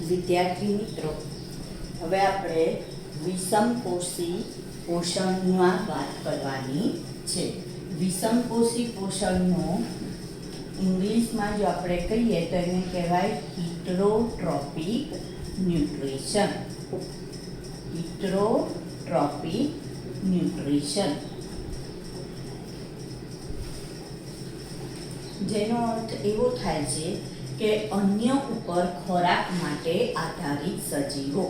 વિદ્યાર્થી મિત્રો, હવે આપણે વિષમપોષી પોષણમાં વાત કરવાની છે. વિષમપોષી પોષણનો ઇંગ્લિશમાં જો આપણે કહીએ તો એને કહેવાય હિટરોટ્રોપિક ન્યુટ્રિશન. હિટરોટ્રોપિક ન્યુટ્રિશન, જેનો અર્થ એવો થાય છે કે અન્ય ઉપર ખોરાક માટે આધારિત સજીવો.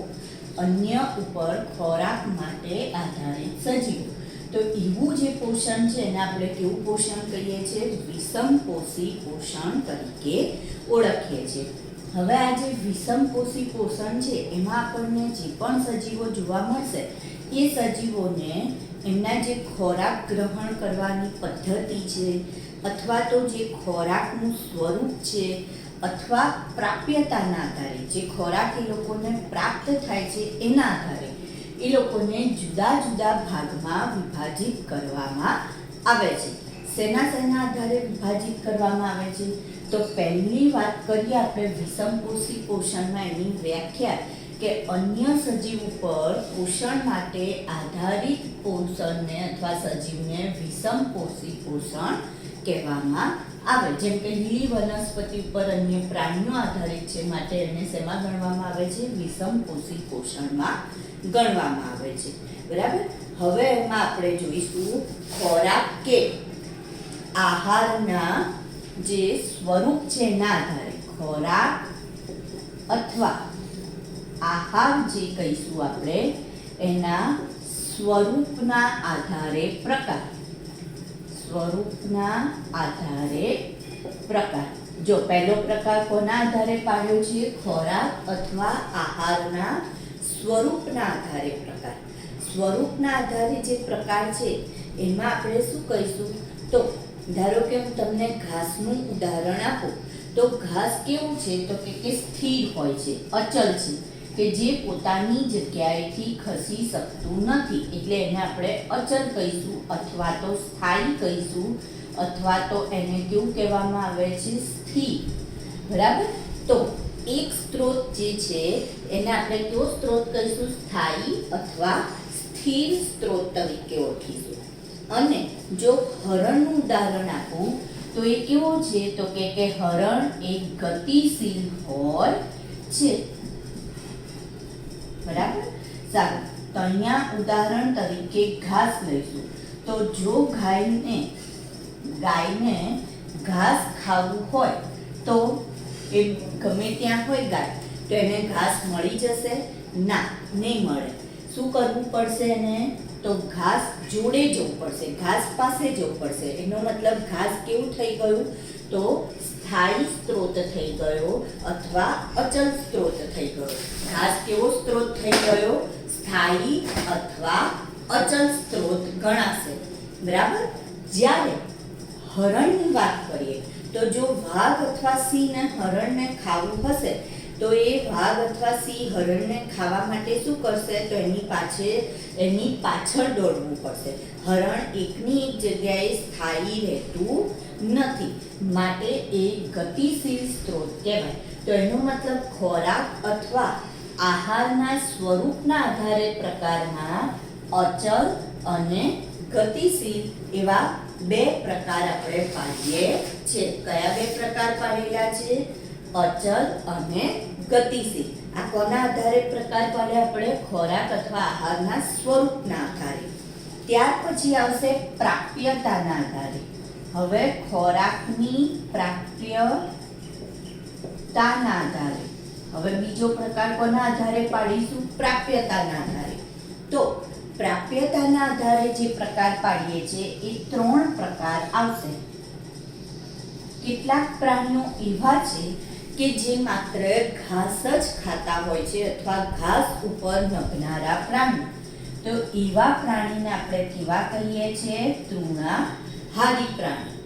અન્ય ઉપર ખોરાક માટે આધારિત સજીવો. તો એવું જે પોષણ છે એને આપણે કેવું પોષણ કહીએ છીએ? વિષમપોષી પોષણ તરીકે ઓળખીએ છીએ. હવે આ જે વિષમપોષી પોષણ છે એમાં આપણને જે પણ સજીવો જોવા મળશે એ સજીવોને એમના જે ખોરાક ગ્રહણ કરવાની પદ્ધતિ છે, અથવા તો જે ખોરાકનું સ્વરૂપ છે, અથવા પ્રાપ્યતાના આધારે જે ખોરાક એ લોકોને પ્રાપ્ત થાય છે એના આધારે એ લોકોને જુદા જુદા ભાગમાં વિભાજિત કરવામાં આવે છે. શેના આધારે વિભાજિત કરવામાં આવે છે? તો પહેલી વાત કરીએ આપણે વિષમપોષી પોષણમાં એની વ્યાખ્યા કે અન્ય સજીવ ઉપર પોષણ માટે આધારિત પોષણને અથવા સજીવને વિષમપોષી પોષણ કહેવામાં આવે. જેમ કે લીલી વનસ્પતિ ઉપર અન્ય પ્રાણીઓ આધારિત છે, માટે એને શેમાં ગણવામાં આવે છે? વિષમપોષી પોષણમાં ગણવામાં આવે છે. બરાબર. હવે એમાં આપણે જોઈશું ખોરાક કે આહારના જે સ્વરૂપ છે એના આધારે ખોરાક અથવા આહાર જે કહીશું આપણે એના સ્વરૂપના આધારે પ્રકાર. સ્વરૂપના આધારે પ્રકાર. જો પહેલો પ્રકાર કોના આધારે પાડ્યો છે? ખોરાક અથવા આહારના સ્વરૂપના આધારે પ્રકાર. સ્વરૂપના આધારે જે પ્રકાર છે એમાં આપણે શું કહીશું? તો ધારો કે હું તમને ઘાસનું ઉદાહરણ આપું તો ઘાસ કેવું છે? તો કે સ્થિર હોય છે, અચલ છે, કે જે પોતાની જગ્યાએથી ખસી શકતું નથી, એટલે એને આપણે અચલ કહીશું અથવા તો સ્થાયી કહીશું, અથવા તો એને કેવું કહેવામાં આવે છે? સ્થિર. બરાબર. તો એક સ્ત્રોત જે છે એને આપણે કેવો સ્ત્રોત કહીશું? સ્થાયી અથવા સ્થિર સ્ત્રોત તરીકે ઓળખીશું. અને જો હરણનું ઉદાહરણ આપું તો એ કેવો છે? તો કે હરણ એક ગતિશીલ હોય છે. બરાબર. સારું. તો અહીંયા ઉદાહરણ તરીકે ઘાસ લઈશું. તો જો ગાયને ઘાસ ખાવું હોય તો એ ગમે ત્યાં હોય ગાય, તો એને ઘાસ મળી જશે? ના, નહીં મળે. શું કરવું પડશે એને? તો ઘાસ જોડે જવું પડશે, ઘાસ પાસે જવું પડશે. એનો મતલબ ઘાસ કેવું થઈ ગયું? તો સ્થાયી સ્ત્રોત થઈ ગયો અથવા અચલ સ્ત્રોત થઈ ગયો. ઘાસ કેવો સ્ત્રોત થઈ ગયો? સ્થાયી અથવા અચલ સ્ત્રોત ગણાશે. બરાબર. જ્યારે હરણની વાત કરીએ તો જો વાઘ અથવા સિંહને હરણને ખાવું હશે તો એ વાઘ અથવા સિંહ હરણને ખાવા માટે શું કરશે? તો એની પાછળ દોડવું પડશે. હરણ એકની એક જગ્યાએ સ્થાયી રહેતું નથી, માટે એ ગતિશીલ સ્ત્રોત કહેવાય. તો એનો મતલબ ખોરાક અથવા આહારના સ્વરૂપના આધારે પ્રકારમાં અચલ અને ગતિશીલ એવા બે પ્રકાર આપણે પાડીએ છીએ. કયા બે પ્રકાર પાડેલા છે? અચલ અને ગતિશીલ. આ કોના આધારે પ્રકાર પાડે? આપણે ખોરાક અથવા આહારના સ્વરૂપના આધારે. ત્યાર પછી આવશે પ્રાપ્યતાના આધારે. હવે ખોરાકની પ્રાપ્યતાના આધારે. હવે બીજો પ્રકાર કોના આધારે પાડીશું? પ્રાપ્યતાના આધારે. તો પ્રાપ્યતાના આધારે જે પ્રકાર પાડીએ છીએ એ 3 પ્રકાર આવશે. કેટલાક પ્રાણીઓ એવા છે કે જે માત્ર ઘાસ જ ખાતા હોય છે અથવા ઘાસ ઉપર નભનારા પ્રાણીઓ. તો એવા પ્રાણીને આપણે કેવા કહીએ છીએ? તૃણાહારી પ્રાણી.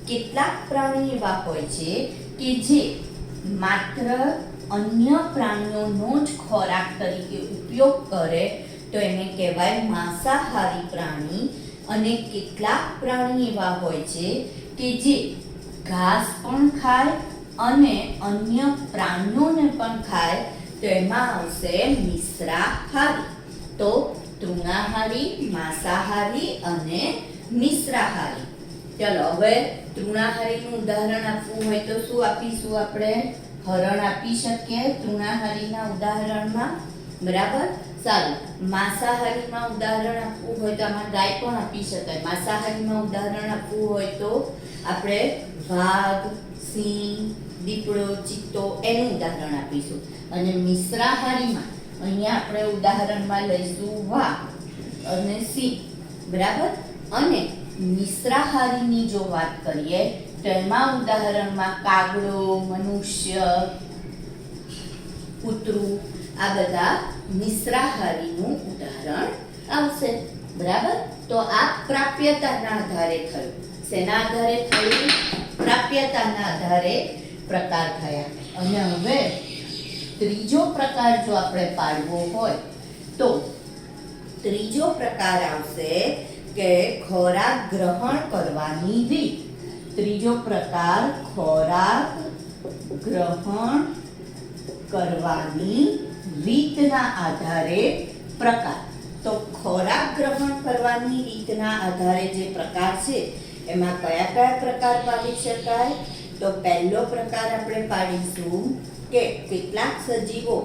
કેટલાક પ્રાણી એવા હોય છે કે જે માત્ર અન્ય પ્રાણીઓનો જ ખોરાક તરીકે ઉપયોગ કરે, તો એને કહેવાય માંસાહારી પ્રાણી. અને કેટલાક પ્રાણી એવા હોય છે કે જે ઘાસ પણ ખાય અને અન્ય પ્રાણીઓને પણ ખાય, તો એમાં આવશે મિશ્રાહારી. તો તૃણાહારી, માંસાહારી અને મિશ્રાહારી. ચલો હવે તૃણાહારીનું ઉદાહરણ આપવું હોય તો શું આપીશું આપણે? હરણ આપી શકીએ તૃણાહારીના ઉદાહરણમાં, બરાબર. સારું, માંસાહારીમાં ઉદાહરણ આપવું હોય તો આમાં ગાય પણ આપી શકાય. માંસાહારીમાં ઉદાહરણ આપવું હોય તો આપણે વાઘ, સિંહ, દીપડો, ચિત્તો એનું ઉદાહરણ આપીશું. અને મિશ્રાહારીમાં અહીંયા આપણે ઉદાહરણમાં લઈશું વાઘ અને સિંહ, બરાબર. અને મિશ્રાહારીની જો વાત કરીએ તો એમાં ઉદાહરણમાં કાગડો, મનુષ્ય, કૂતરું, આ બધા મિશ્રાહારીનું ઉદાહરણ આવશે, બરાબર. તો આ પ્રાપ્યતાના આધારે થયું. શેના આધારે થયું? પ્રાપ્યતાના આધારે પ્રકાર થયા. અને હવે ત્રીજો પ્રકાર જો આપણે પાડવો હોય તો ત્રીજો પ્રકાર આવશે કે ખોરાક ગ્રહણ કરવાની રીત. ત્રીજો પ્રકાર ખોરાક ગ્રહણ કરવાની રીતના આધારે પ્રકાર. તો ખોરાક ગ્રહણ કરવાની રીતના આધારે જે પ્રકાર છે એમાં કયા કયા પ્રકાર પાડી શકાય? તો પહેલો પ્રકાર આપણે પાડીશું કે કેટલાક સજીવો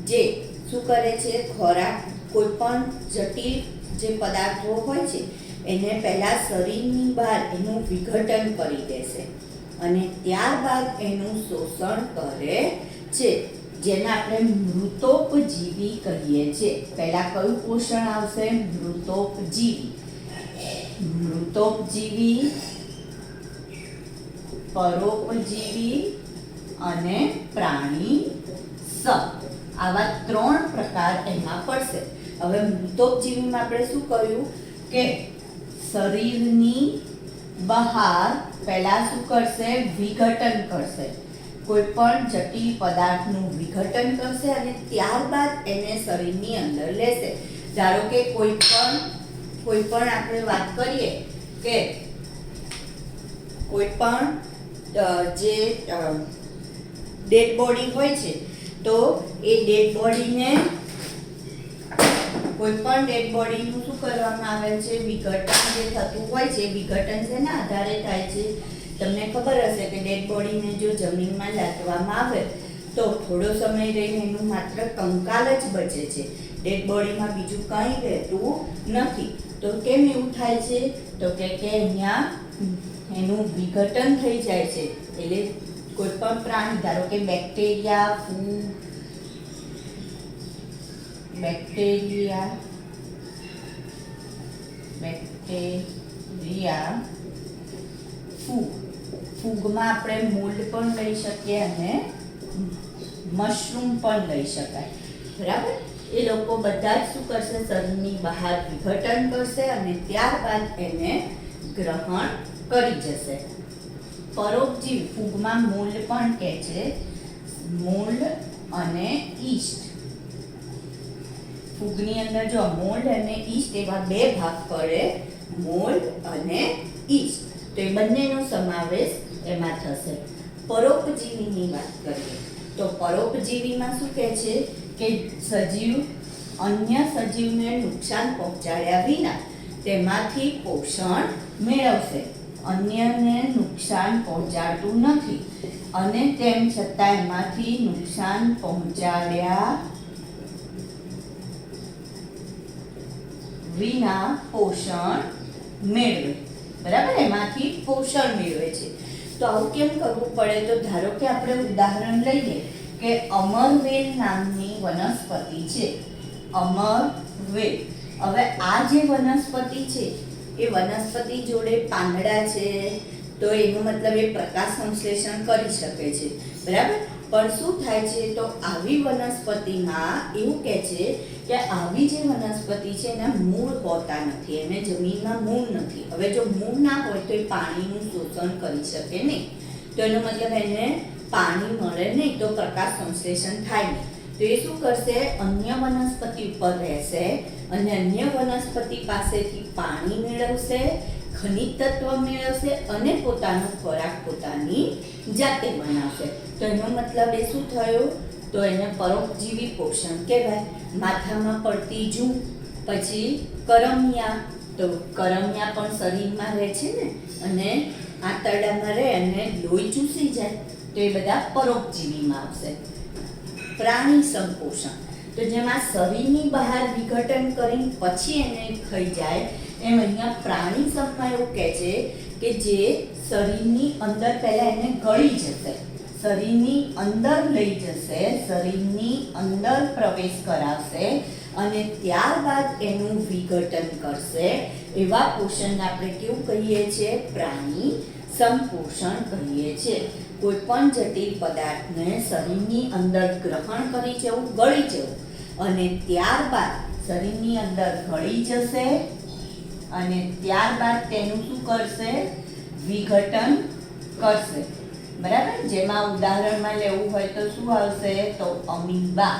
જે શું કરે છે, ખોરાક કોઈ પણ જટિલ જે પદાર્થો હોય છે એને પહેલા શરીરની બહાર એનું વિઘટન કરી દેશે અને ત્યારબાદ એનું શોષણ કરે છે, જેને આપણે મૃતોપજીવી કહીએ છીએ. પહેલા કયું પોષણ આવશે? મૃતોપજીવી. મૃતોપજીવી, પરોપજીવી અને પ્રાણીસમ, આવા 3 પ્રકાર એમાં પડશે. હવે મૃતોપજીવીમાં આપણે શું કહ્યું કે શરીરની બહાર પહેલા શું કરશે? વિઘટન કરશે. કોઈ પણ જટિલ પદાર્થનું વિઘટન કરશે અને ત્યારબાદ એને શરીરની અંદર લેશે. ધારો કે કોઈ પણ આપણે વાત કરીએ કે કોઈ પણ જે ડેડ બોડી હોય છે તો એ ડેડ બોડીને કોઈ પણ ડેડ બોડીનું શું કરવામાં આવે છે? વિઘટન જે થતું હોય છે. વિઘટન શેના આધારે થાય છે? તમને ખબર હશે કે ડેડ બોડીને જો જમીનમાં લાદવામાં આવે તો થોડો સમય રહીને એનું માત્ર કંકાલ જ બચે છે. ડેડ બોડીમાં બીજું કંઈ રહેતું નથી. તો કેમ એવું થાય છે? તો કે અહીંયા એનું વિઘટન થઈ જાય છે. એટલે કોઈ પણ પ્રાણી, ધારો કે બેક્ટેરિયા, ફૂગમાં આપણે મોલ્ડ પણ લઈ શકીએ અને મશરૂમ પણ લઈ શકાય, બરાબર. એ લોકો બધા જ શું કરશે? શરીરની બહાર વિઘટન કરશે અને ત્યારબાદ એને ગ્રહણ કરી જશે. પરોપજીવી, ફૂગમાં મોલ્ડ પણ કહે છે. મોલ્ડ અને ઈસ્ટ. ફૂગની અંદર જો મોલ્ડ અને ઈસ્ટ એવા 2 ભાગ પડે, મોલ્ડ અને ઈસ્ટ. તો એ બંનેનો સમાવેશ એમાં થશે. પરોપજીવીની વાત કરીએ તો પરોપજીવીમાં શું કહે છે કે સજીવ અન્ય સજીવને નુકસાન પહોંચાડ્યા વિના તેમાંથી પોષણ મેળવશે. અન્યને નુકસાન પહોંચાડતું નથી અને તેમ છતાં એમાંથી નુકસાન પહોંચાડ્યા વિના પોષણ મેળવે, બરાબર. એમાંથી પોષણ મેળવે છે. તો આવું કેમ કરવું પડે? તો ધારો કે આપણે ઉદાહરણ લઈએ કે અમરવેલ નામની વનસ્પતિ છે. અમરવેલ. હવે આ જે વનસ્પતિ છે એ વનસ્પતિ જોડે પાંદડા છે તો એનો મતલબ એ પ્રકાશ સંશ્લેષણ કરી શકે છે, બરાબર. પણ શું થાય છે? તો આવી વનસ્પતિમાં એવું કહે છે કે આવી જે વનસ્પતિ છે એના મૂળ હોતા નથી, એને જમીનમાં મૂળ નથી. હવે જો મૂળ ના હોય તો એ પાણીનું શોષણ કરી શકે નહીં. તો એનો મતલબ એને પાણી મળે નહીં તો પ્રકાશ સંશ્લેષણ થાય નહીં. તો એ શું કરશે? અન્ય વનસ્પતિ ઉપર રહેશે અને અન્ય વનસ્પતિ પાસેથી પાણી મેળવશે, ખનિજ તત્વ મેળવશે અને પોતાનો ખોરાક પોતાની જાતે બનાવશે. તો એનો મતલબ એ શું થયો? તો એને પરોપજીવી પોષણ કહેવાય. માથામાં પડતી જૂ, પછી કરમિયા, તો કરમિયા પણ શરીરમાં રહે છે ને, અને આંતરડામાં રહે અને લોહી ચૂસી જાય, તો એ બધા પરોપજીવીમાં આવશે. પ્રાણી સંપોષણ, તો જેમાં શરીરની બહાર વિઘટન કરીને પછી એને ખાઈ જાય, એમ અહીંયા પ્રાણી સંપમાં એવું કહે છે કે જે શરીરની અંદર પહેલા એને ગળી જશે, શરીરની અંદર લઈ જશે, શરીરની અંદર પ્રવેશ કરાવશે અને ત્યારબાદ એનું વિઘટન કરશે, એવા પોષણને આપણે કેવું કહીએ છીએ? પ્રાણી સંપોષણ કહીએ છીએ. કોઈ પણ જટિલ પદાર્થને શરીરની અંદર ગ્રહણ કરી જવું, ગળી જવું, અને ત્યારબાદ શરીરની અંદર ગળી જશે અને ત્યારબાદ તેનું શું કરશે? વિઘટન કરશે. બરાબર. જેમાં ઉદાહરણમાં લેવું હોય તો શું આવશે? તો અમીબા.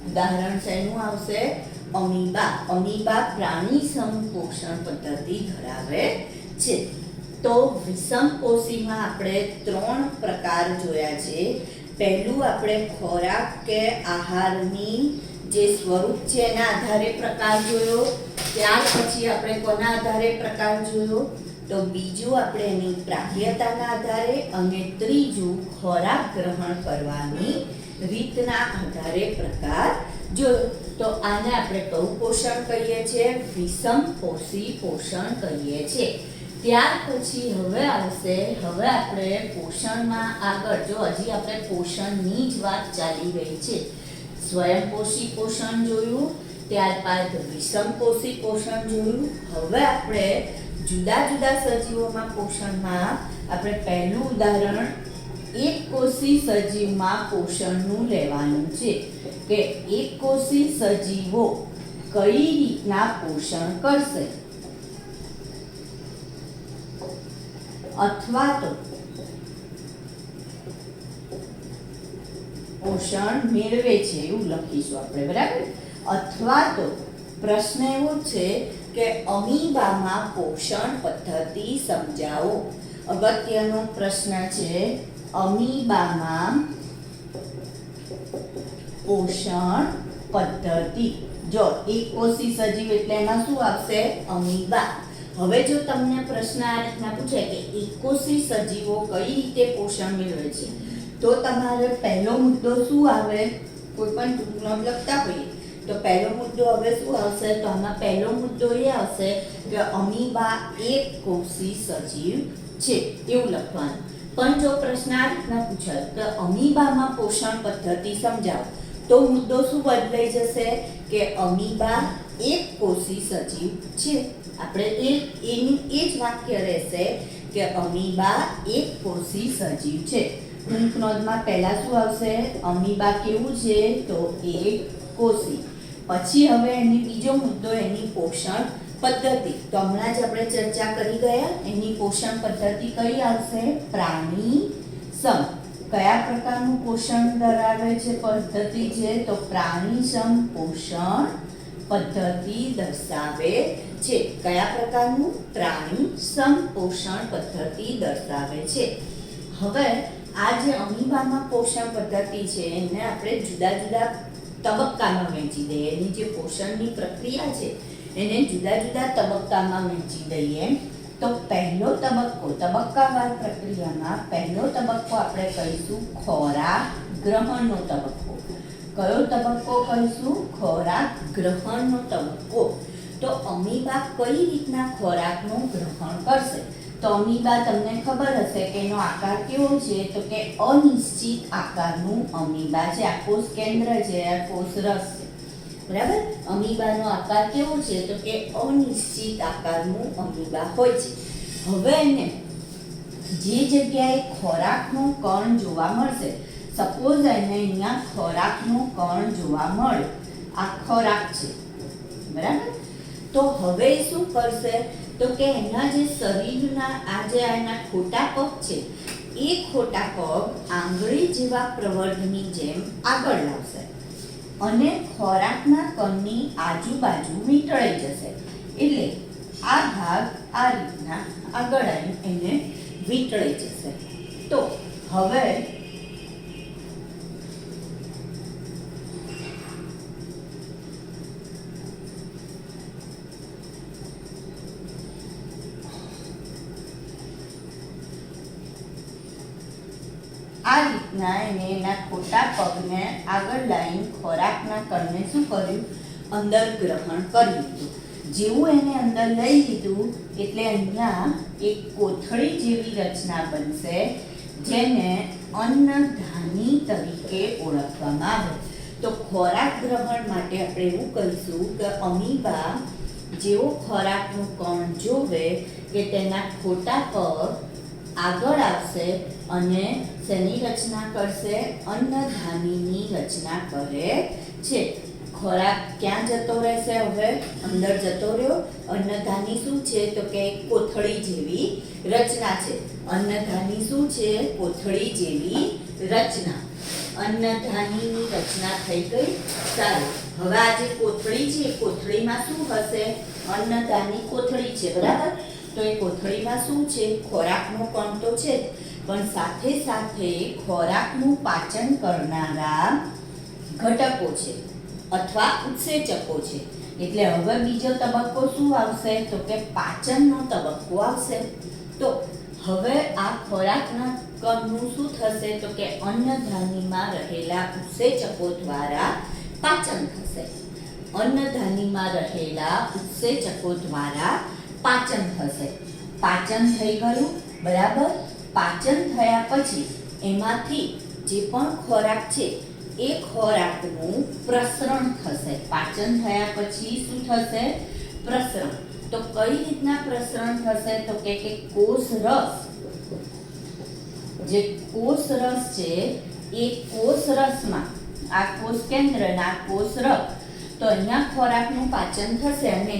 ઉદાહરણ શેનું આવશે? અમીબા. અમીબા પ્રાણી સંપોષણ પદ્ધતિ ધરાવે છે. તો વિષમપોષીમાં આપણે 3 પ્રકાર જોયા છે. પહેલું આપણે ખોરાક કે આહારની જે સ્વરૂપ છે એના આધારે પ્રકાર જોયો. ત્યાર પછી આપણે કોના આધારે પ્રકાર જોયો? તો બીજું આપણે એની પ્રાપ્યતાના આધારે, અને ત્રીજું ખોરાક ગ્રહણ કરવાની રીતના આધારે પ્રકાર જોયો. તો આને આપણે કયું પોષણ કહીએ છીએ? વિષમપોષી પોષણ કહીએ છીએ. ત્યાર પછી હવે આવશે, હવે આપણે પોષણમાં આગળ, જો હજી આપણે પોષણની જ વાત ચાલી રહી છે. સ્વયંપોષી પોષણ જોયું, ત્યારબાદ વિષમપોષી પોષણ જોયું. હવે આપણે જુદા જુદા સજીવોમાં પોષણમાં આપણે પહેલું ઉદાહરણ એકકોષી સજીવમાં પોષણનું લેવાનું છે કે એકકોષી સજીવો કઈ રીતના પોષણ કરશે અથવા તો પોષણ મેળવે છે, એવું લખીશું આપણે. બરાબર. અથવા તો પ્રશ્ન એવો છે કે અમીબામાં પોષણ પદ્ધતિ સમજાવો. અગત્યનો પ્રશ્ન છે. અમીબામાં પોષણ પદ્ધતિ. જો એકકોષી સજીવ એટલે એમાં શું આવશે? અમીબા. હવે જો તમને પ્રશ્ન આ રીતના પૂછે કે એકકોષી સજીવો કઈ રીતે પોષણ મેળવે છે, તો તમારે પહેલો મુદ્દો શું આવે? કોઈ પણ ટૂંકમાં લખતા હોઈએ તો પહેલો મુદ્દો હવે શું આવશે? તો આમાં પહેલો મુદ્દો એ આવશે કે અમીબા એકકોષી સજીવ છે, એવું લખવાનું. પણ જો પ્રશ્ન આ રીતના પૂછાય કે અમીબામાં પોષણ પદ્ધતિ સમજાવો, તો મુદ્દો શું બદલાઈ જશે કે અમીબા એકકોષી સજીવ છે. આપણે એનું એ જ વાક્ય રહેશે કે અમીબા એકકોષી સજીવ છે. ટૂંક નોંધમાં પહેલા શું આવશે? અમીબા કેવું છે? તો એકકોષી. પછી હવે એની બીજો મુદ્દો એની પોષણ પદ્ધતિ. તો હમણાં જ આપણે ચર્ચા કરી ગયા, એની પોષણ પદ્ધતિ કઈ આવશે? પ્રાણી સમ. કયા પ્રકારનું પોષણ ધરાવે છે પદ્ધતિ છે? તો પ્રાણી સમ પોષણ પદ્ધતિ દર્શાવે છે. કયા પ્રકારનું? પ્રાણી સમ પોષણ પદ્ધતિ દર્શાવે છે. હવે આ જે અમીબામાં પોષણ પદ્ધતિ છે એને આપણે જુદા જુદા તબક્કામાં વહેંચી દઈએ. એની જે પોષણની પ્રક્રિયા છે એને જુદા જુદા તબક્કામાં વહેંચી દઈએ. તો પહેલો તબક્કો, તબક્કાવાર પ્રક્રિયામાં પહેલો તબક્કો આપણે કહીશું ખોરાક ગ્રહણનો તબક્કો. કયો તબક્કો કહીશું? ખોરાક ગ્રહણનો તબક્કો. તો અમીબા કઈ રીતના ખોરાકનું ગ્રહણ કરશે? તો અમીબા તમને ખબર હશે કે એનો આકાર કેવો છે? તો કે અનિશ્ચિત આકારનું અમીબા છે. આ કોષ કેન્દ્ર છે, આ કોષ રસ છે. બરાબર. અમીબાનો આકાર કેવો છે? તો કે અનિશ્ચિત આકારનું અમીબા હોય છે. હવે એને જે જગ્યાએ ખોરાકનું કણ જોવા મળશે, સપોઝ એને અહીંયા ખોરાકનું કણ જોવા મળે, આ ખોરાક છે. બરાબર. તો હવે શું કરશે? તો કે એના જે શરીરના આ જે એના ખોટા પગ છે, એ ખોટા પગ આંગળી જેવા પ્રવર્ધની જેમ આગળ લાવશે અને ખોરાકના કણની આજુબાજુ વીંટળાઈ જશે. એટલે આ ભાગ આ રીતના આગળ આવી એને વીંટળાઈ જશે. તો હવે રીતના એને એના ખોટા પગને આગળ લાવીને ખોરાકના કણને શું કર્યું, અંદર ગ્રહણ કરી લીધું. જેવું એને અંદર લઈ લીધું એટલે અહીંયા એક કોથળી જેવી રચના બનશે, જેને અન્નધાની તરીકે ઓળખવામાં આવે. તો ખોરાક ગ્રહણ માટે આપણે એવું કહીશું કે અમીબા જેવો ખોરાકનું કણ જોવે કે તેના ખોટા પગ આગળ આવશે અને શેની રચના કરશે, અન્નધાનીની રચના કરે છે. ખોરાક ક્યાં જતો રહેશે, હવે અંદર જતો રહ્યો. અન્નધાની શું છે તો કે કોથળી જેવી રચના છે. અન્નધાની શું છે, કોથળી જેવી રચના. અન્નધાનીની રચના થઈ ગઈ. સારું, હવે આ જે કોથળી છે, કોથળીમાં શું હશે, અન્નધાની કોથળી છે, બરાબર. તો એ કોથળીમાં શું છે, ખોરાકનો કણ તો છે જ, પણ સાથે સાથે ખોરાકનું પાચન કરનારા ઘટકો છે અથવા ઉત્સેચકો છે. એટલે હવે બીજો તબક્કો શું આવશે તો કે પાચનનો તબક્કો આવશે. તો હવે આ ખોરાકના કણનું શું થશે તો કે અન્નધાનીમાં રહેલા ઉત્સેચકો દ્વારા પાચન થશે. અન્નધાનીમાં રહેલા ઉત્સેચકો દ્વારા પાચન થશે. પાચન થઈ ગયું, બરાબર. પાચન થયા પછી એમાંથી જે પણ ખોરાક છે એ ખોરાકનું પ્રસરણ થશે. પાચન થયા પછી શું થશે, પ્રસરણ. તો કઈ રીતના પ્રસરણ થશે તો કે કોષ રસ, જે કોષ રસ છે એ કોષ રસમાં આ કોષ કેન્દ્ર અને આ કોષ રસ, તો અહીંયા ખોરાકનું પાચન થશે અને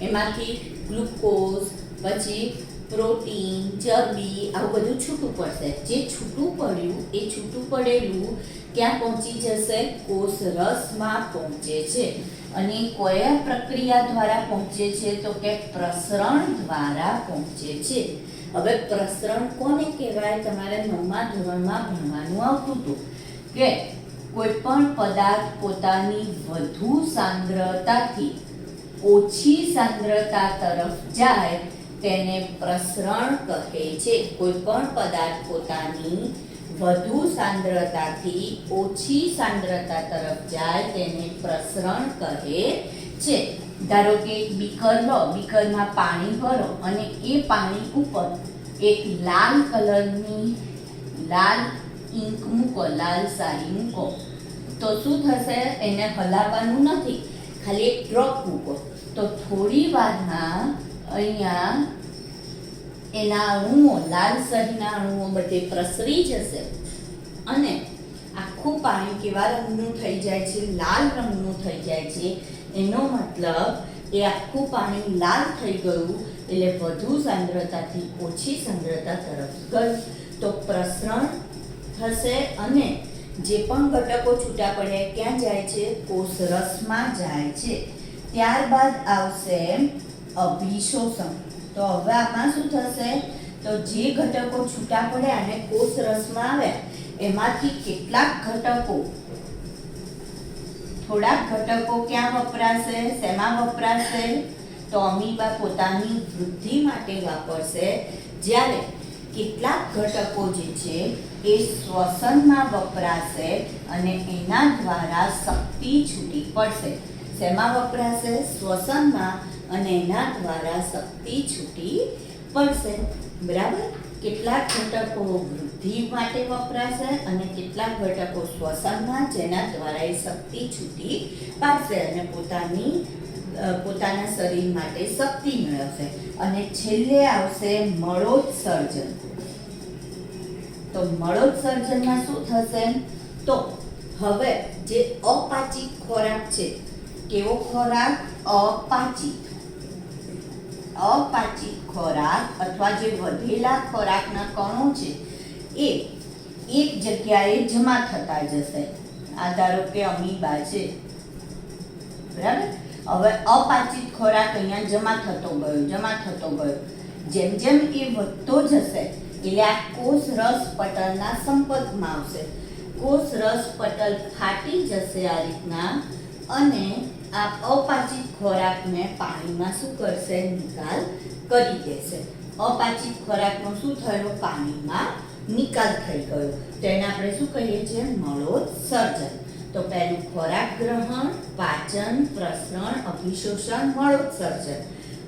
એમાંથી ગ્લુકોઝ, પછી પ્રોટીન, ચરબી, આવું બધું છૂટું પડશે. જે છૂટું પડ્યું એ છૂટું પડેલું ક્યાં પહોંચી જશે, કોષ રસમાં પહોંચે છે. અને કયા પ્રક્રિયા દ્વારા પહોંચે છે તો કે પ્રસરણ દ્વારા પહોંચે છે. હવે પ્રસરણ કોને કહેવાય, તમારે 9મા ધોરણમાં ભણવાનું આવતું હતું કે કોઈ પણ પદાર્થ પોતાની વધુ સાંદ્રતાથી ઓછી સાંદ્રતા તરફ જાય તેને પ્રસરણ કહે છે. કોઈ પણ પદાર્થ પોતાની વધુ સાંદ્રતાથી ઓછી સાંદ્રતા તરફ જાય તેને પ્રસરણ કહે છે. ધારો કે એક બીકર લો, બીકરમાં પાણી ભરો અને એ પાણી ઉપર એક લાલ કલરની લાલ ઈંક મૂકો, લાલ શાહી મૂકો, તો શું થશે, એને હલાવવાનું નથી, ખાલી એક ડ્રોપ મૂકો તો થોડી વારમાં અહીંયા એના અણુઓ, લાલ શાહીના અણુઓ બધે પ્રસરી જશે અને આખું પાણી કેવા રંગનું થઈ જાય છે, લાલ રંગનું થઈ જાય છે. એનો મતલબ એ આખું પાણી લાલ થઈ ગયું એટલે વધુ સાંદ્રતાથી ઓછી સાંદ્રતા તરફ ગયું, તો પ્રસરણ થશે. અને જે પણ ઘટકો છૂટા પડ્યા ક્યાં જાય છે, કોષ રસમાં જાય છે. ત્યારબાદ આવશે અભિશોષણ. તો હવે આમાં શું થશે તો જે ઘટકો છૂટા પડ્યા અને કોષ રસમાં આવ્યા એમાંથી કેટલાક ઘટકો, થોડાક ઘટકો ક્યાં વપરાશે, શેમાં વપરાશે, તો અમીબા પોતાની વૃદ્ધિ માટે વાપરશે. જ્યારે કેટલાક ઘટકો જે છે એ શ્વસનમાં વપરાશે અને એના દ્વારા શક્તિ છૂટી પડશે. શેમાં વપરાશે, શ્વસનમાં, અને એના દ્વારા શક્તિ છૂટી પડશે, બરાબર. કેટલાક ઘટકો વૃદ્ધિ માટે વપરાશે અને કેટલાક ઘટકો શ્વસનમાં, જેના દ્વારા એ શક્તિ છૂટી પાડશે અને પોતાના શરીર માટે શક્તિ મેળવશે. અને છેલ્લે આવશે મળોત્સર્જન. તો મળોત્સર્જનમાં શું થશે તો હવે જે અપાચિત ખોરાક છે, કેવો ખોરાક, અપાચિત ખોરાક અથવા જે વધેલા ખોરાકના કણો છે એ એક જગ્યાએ જમા થતા જશે. આ ધારો કે અમીબા છે, બરાબર. હવે અપાચિત ખોરાક અહીંયા જમા થતો ગયો. જેમ જેમ એ વધતો જશે એટલે આ કોષ રસ પટલના સંપર્કમાં આવશે. કોષ રસ પટલ ફાટી જશે આ રીતના અને આ અપાચિત ખોરાકને પાણીમાં શું કરશે, નિકાલ કરી દેશે. અપાચિત ખોરાકનો શું થયો, પાણીમાં નિકાલ થઈ ગયો, તો એને આપણે શું કહીએ છીએ? મળોત્સર્જન. તો પહેલું ખોરાક ગ્રહણ, પાચન, પ્રસરણ, અભિશોષણ, મળોત્સર્જન.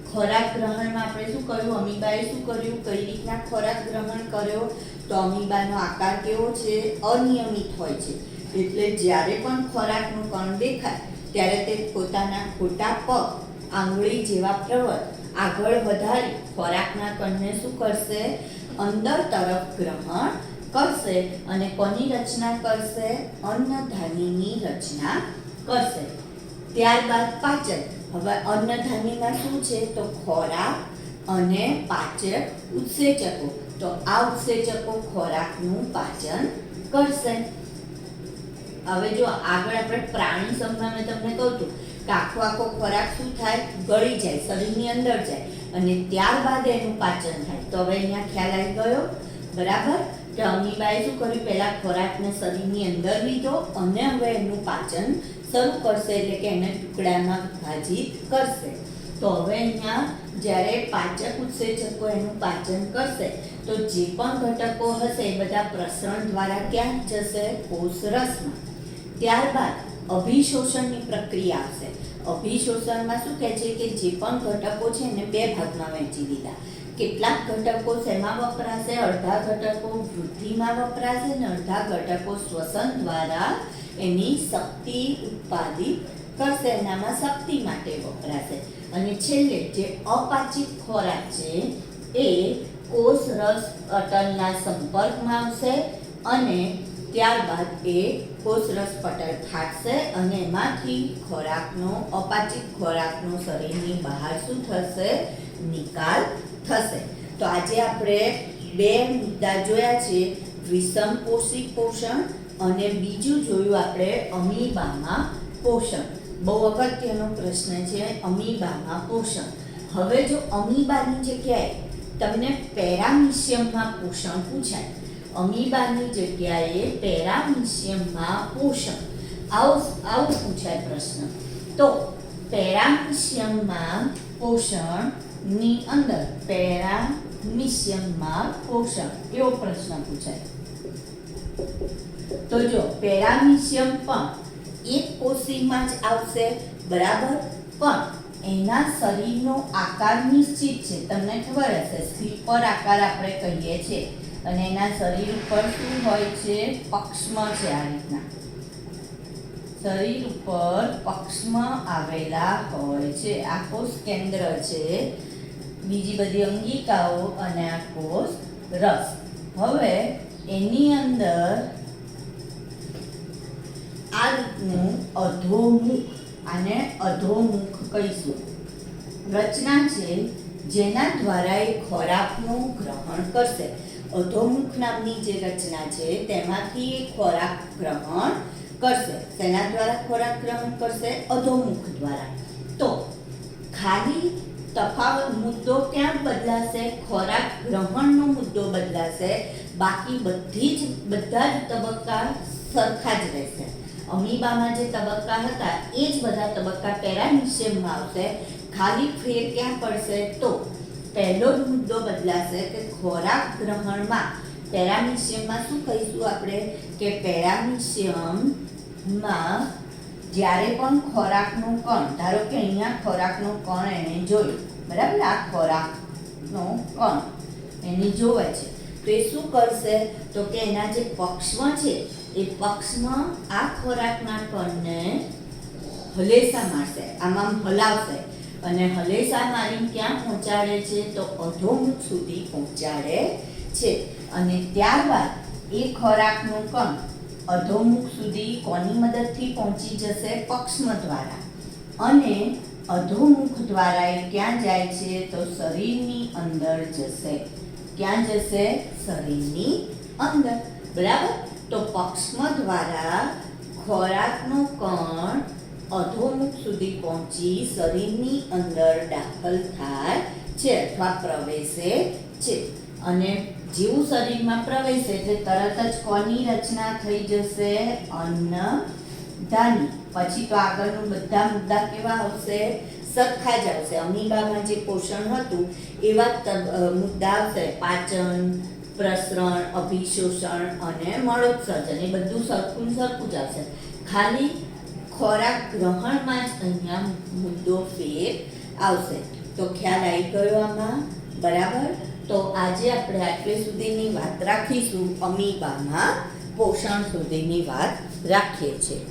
ખોરાક ગ્રહણમાં આપણે શું કર્યું? અમીબાએ શું કર્યું? કઈ રીતના ખોરાક ગ્રહણ કર્યો? તો અમીબાનો આકાર કેવો છે? અનિયમિત હોય છે. એટલે જ્યારે પણ ખોરાકનું કણ દેખાય ત્યારે તે પોતાના ખોટા પગ આંગળી જેવા પ્રવત આગળ વધારી ખોરાકના કણને શું કરશે? અંદર તરફ ગ્રહણ કરશે અને કોની રચના કરશે? અન્નધાનીની રચના કરશે. ત્યારબાદ પાચન. હવે અન્નધાનીમાં શું છે? તો ખોરાક અને પાચક ઉત્સેચકો. તો આ ઉત્સેચકો ખોરાકનું પાચન કરશે. હવે જો આગળ આપણે પ્રાણી સંભાળ મેં તમને કહું છું કે આખો ખોરાક શું થાય? ગળી જાય, શરીરની અંદર જાય અને ત્યારબાદ એનું પાચન થાય. તો હવે અહીંયા ખ્યાલ આવી ગયો, બરાબર? કે અમીબાએ શું કર્યું? પહેલા ખોરાકને શરીરની અંદર લીધો અને હવે એનું પાચન શરૂ કરશે, એટલે કે એને ટુકડામાં વિભાજિત કરશે. તો હવે અહીંયા જ્યારે પાચક ઉત્સેચકો એનું પાચન કરશે તો જે પણ ઘટકો હશે એ બધા પ્રસરણ દ્વારા ક્યાં જશે? કોષરસમાં. ત્યારબાદ અભિશોષણની પ્રક્રિયા આવશે. અભિશોષણમાં શું કહે છે કે જે પણ ઘટકો છે એને બે ભાગમાં વહેંચી દીધા. કેટલાક ઘટકો શેમાં વપરાશે? અડધા ઘટકો વૃદ્ધિમાં વપરાશે અને અડધા ઘટકો શ્વસન દ્વારા એની શક્તિ ઉત્પાદિત કરશે, એનામાં શક્તિ માટે વપરાશે. અને છેલ્લે જે અપાચિત ખોરાક છે એ કોષ રસ પટલના સંપર્કમાં આવશે અને ત્યારબાદ એ કોષ રસ પટલ ફાટશે અને એમાંથી અપાચિત ખોરાકનો શરીરની બહાર શું થશે? નિકાલ થશે. તો આજે આપણે બે મુદ્દા જોયા છે, વિષમપોષી પોષણ અને બીજું જોયું આપણે અમીબામાં પોષણ. બહુ અગત્યનો પ્રશ્ન છે અમીબામાં પોષણ. હવે જો અમીબાની જગ્યાએ તમને પેરામીશિયમમાં પોષણ પૂછાય, અમીબાની જગ્યાએ પેરામીશિયમમાં પોષણ આવું પૂછાય પ્રશ્ન, તો પેરામીશિયમમાં પોષણની અંદર પેરામીશિયમમાં પોષણ એવો પ્રશ્ન પૂછાય. તો જો પેરામીશિયમ પણ એક કોષીમાં જ આવશે, બરાબર? પણ એના શરીરનો આકાર નિશ્ચિત છે. તમને ખબર હશે સ્લીપર આકાર આપણે કહીએ છીએ અને એના શરીર ઉપર શું હોય છે? પક્ષમાં છે. આ રીતના શરીર ઉપર પક્ષમાં આવેલા હોય છે. આ કોષ કેન્દ્ર છે, બીજી બધી અંગિકાઓ અને આ કોષ રસ. હવે એની અંદર આ રીતનું અધોમુખ, આને અધોમુખ કહીશું, રચના છે જેના દ્વારા એ ખોરાકનું ગ્રહણ કરશે. અધોમુખ નામની જે રચના છે તેમાંથી એ ખોરાક ગ્રહણ કરશે. તેના દ્વારા ખોરાક ગ્રહણ કરશે? અધોમુખ દ્વારા. તો ખાલી તફાવત મુદ્દો ક્યાં બદલાશે? ખોરાક ગ્રહણનો મુદ્દો બદલાશે, બાકી બધા જ તબક્કા સરખા જ રહેશે. અમીબામાં જે તબક્કા હતા એ જ બધા તબક્કા પેરામીશિયમમાં આવશે. ખાલી ફેર ક્યાં પડશે? તો પહેલો જ મુદ્દો બદલાશે કે ખોરાક ગ્રહણમાં પેરામીશિયમમાં શું કહીશું આપણે? કે પેરામીશિયમમાં જ્યારે પણ ખોરાકનું કણ, ધારો કે અહીંયા ખોરાકનો કણ એને જોયું, બરાબર? આ ખોરાકનો કણ એને જોવે છે તો એ શું કરશે? તો કે એના જે પક્ષમાં છે એ પક્ષમાં આ ખોરાકના કણને હલેસા મારશે, આમાં હલાવશે અને હલેસા મારીને ક્યાં પહોંચાડે છે? તો અધોમુખ સુધી પહોંચાડે છે. અને ત્યારબાદ એ ખોરાકનું કણ અધોમુખ સુધી કોની મદદથી પહોંચી જશે? પક્ષમ દ્વારા. અને અધોમુખ દ્વારા એ ક્યાં જાય છે? તો શરીરની અંદર જશે. ક્યાં જશે? શરીરની અંદર, બરાબર? તો પક્ષમ દ્વારા ખોરાકનો કણ અધોમુખ સુધી પહોંચી શરીરની અંદર દાખલ થાય છે અથવા પ્રવેશે છે. અને જેવું શરીરમાં પ્રવેશે એટલે તરત જ કોની રચના થઈ જશે? અન્નધાની. પછી તો આગળનું બધા મુદ્દા કેવા આવશે? સરખા જ આવશે. અમીબામાં જે પોષણ હતું એવા જ મુદ્દા આવશે. પાચન, પ્રસરણ, અભિશોષણ અને મળોત્સર્જન એ બધું સરખું ને સરખું જ આવશે. ખાલી ખોરાક ગ્રહણમાં જ અહીંયા મુદ્દો ફેર આવશે. તો ખ્યાલ આવી ગયો આમાં? બરાબર. તો આજે આપણે આટલે સુધીની વાત રાખીશું. અમીબામાં પોષણ સુધીની વાત રાખીએ છીએ.